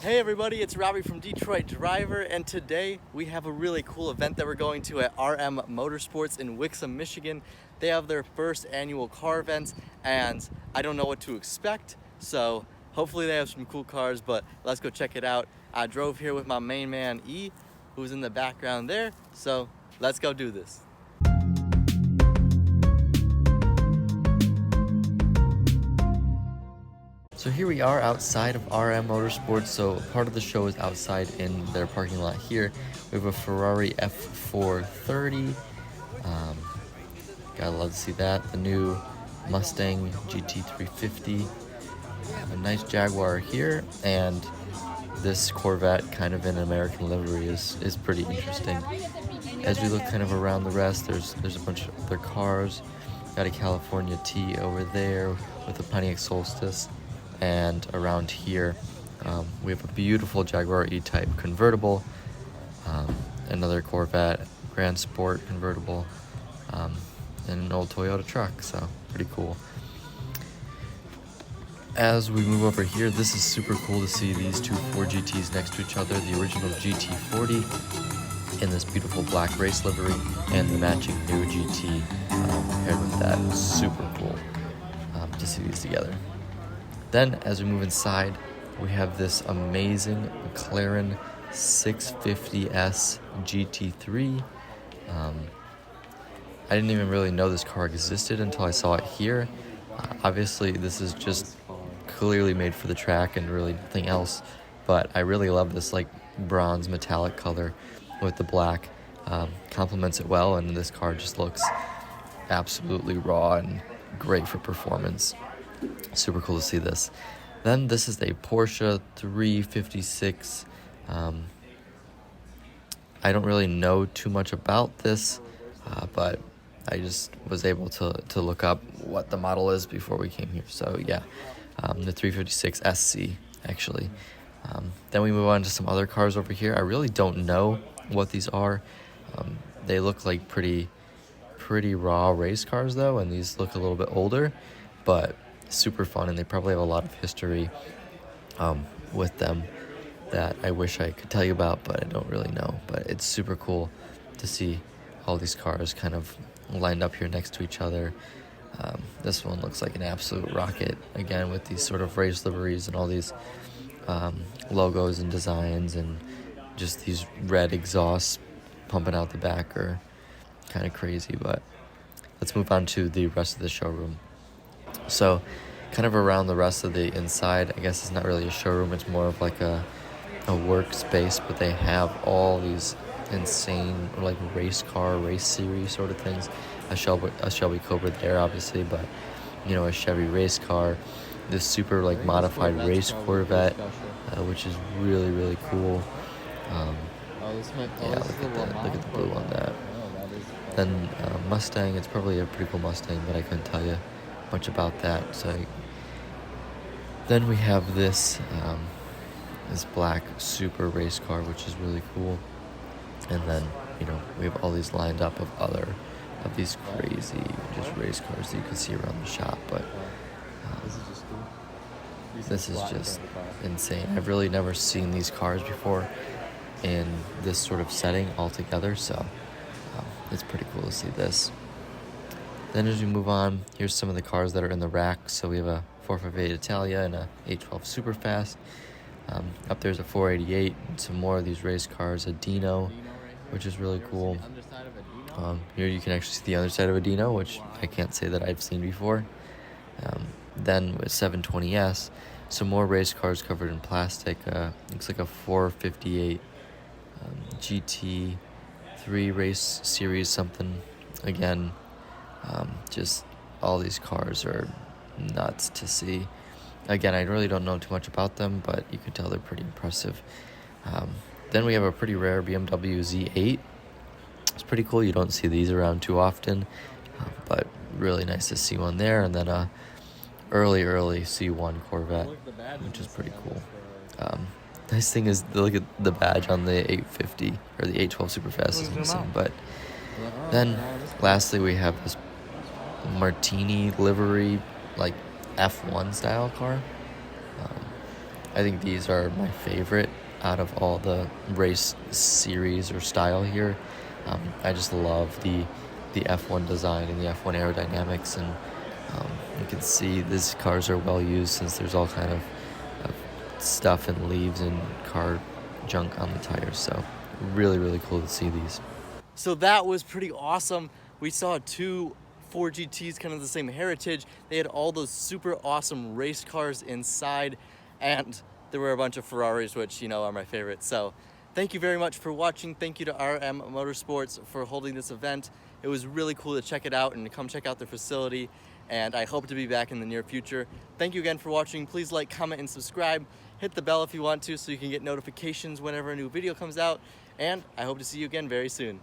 Hey everybody, it's Robbie from Detroit Driver, and today we have a really cool event that we're going to at RM Motorsports in Wixom, Michigan. They have their first annual car event, and I don't know what to expect, so hopefully they have some cool cars, but let's go check it out. I drove here with my main man E, who's in the background there, so let's go do this. So here we are outside of RM Motorsports. So part of the show is outside in their parking lot here. We have a Ferrari F430. Gotta love to see that. The new Mustang GT350. A nice Jaguar here, and this Corvette kind of in American livery is pretty interesting. As we look kind of around the rest, there's a bunch of other cars. Got a California T over there with a Pontiac Solstice. And around here, we have a beautiful Jaguar E-Type convertible, another Corvette Grand Sport convertible, and an old Toyota truck, so pretty cool. As we move over here, this is super cool to see these two Ford GTs next to each other, the original GT40 in this beautiful black race livery, and the matching new GT paired with that. Super cool to see these together. Then, as we move inside, we have this amazing McLaren 650S GT3. I didn't even really know this car existed until I saw it here. Obviously, this is just clearly made for the track and really nothing else. But I really love this like bronze metallic color with the black. Complements it well, and this car just looks absolutely raw and great for performance. Super cool to see this. Then this is a Porsche 356. I don't really know too much about this, but I just was able to look up what the model is before we came here. So yeah, the 356 SC actually. Then we move on to some other cars over here. I really don't know what these are. They look like pretty raw race cars though, and these look a little bit older, but super fun, and they probably have a lot of history with them that I wish I could tell you about, but I don't really know. But it's super cool to see all these cars kind of lined up here next to each other. This one looks like an absolute rocket, again with these sort of race liveries and all these logos and designs, and just these red exhausts pumping out the back are kind of crazy. But let's move on to the rest of the showroom. So kind of around the rest of the inside, I guess it's not really a showroom, it's more of like a workspace, but they have all these insane like race series sort of things. A Shelby Cobra there obviously, but you know, a Chevy race car, this super like modified race Corvette, which is really cool. Yeah, look at the blue on that. Then Mustang, it's probably a pretty cool Mustang, but I couldn't tell you much about that. So then we have this black super race car, which is really cool. And then, you know, we have all these lined up of these crazy just race cars that you can see around the shop. But this is just insane. I've really never seen these cars before in this sort of setting altogether, so it's pretty cool to see this. Then as we move on, here's some of the cars that are in the rack. So we have a 458 Italia and a 812 Superfast. Up there's a 488 and some more of these race cars, a Dino, which is really cool. Here you can actually see the other side of a Dino, which I can't say that I've seen before. Then with 720S, some more race cars covered in plastic. Looks like a 458 GT3 race series something. Again, just all these cars are nuts to see. Again, I really don't know too much about them, but you can tell they're pretty impressive. Then we have a pretty rare BMW Z8. It's pretty cool. You don't see these around too often, but really nice to see one there. And then a early C1 Corvette, which is pretty cool. Nice thing is, look at the badge on the 850 or the 812 Superfast is missing. But then lastly, we have this Martini livery, like F1 style car. I think these are my favorite out of all the race series or style here. I just love the F1 design and the F1 aerodynamics, and you can see these cars are well used since there's all kind of stuff and leaves and car junk on the tires. So really, really cool to see these. So that was pretty awesome. We saw two Ford GTs, kind of the same heritage. They had all those super awesome race cars inside, and there were a bunch of Ferraris, which, you know, are my favorite. So thank you very much for watching. Thank you to RM Motorsports for holding this event. It was really cool to check it out and to come check out their facility, and I hope to be back in the near future. Thank you again for watching. Please like, comment, and subscribe. Hit the bell if you want to so you can get notifications whenever a new video comes out, and I hope to see you again very soon.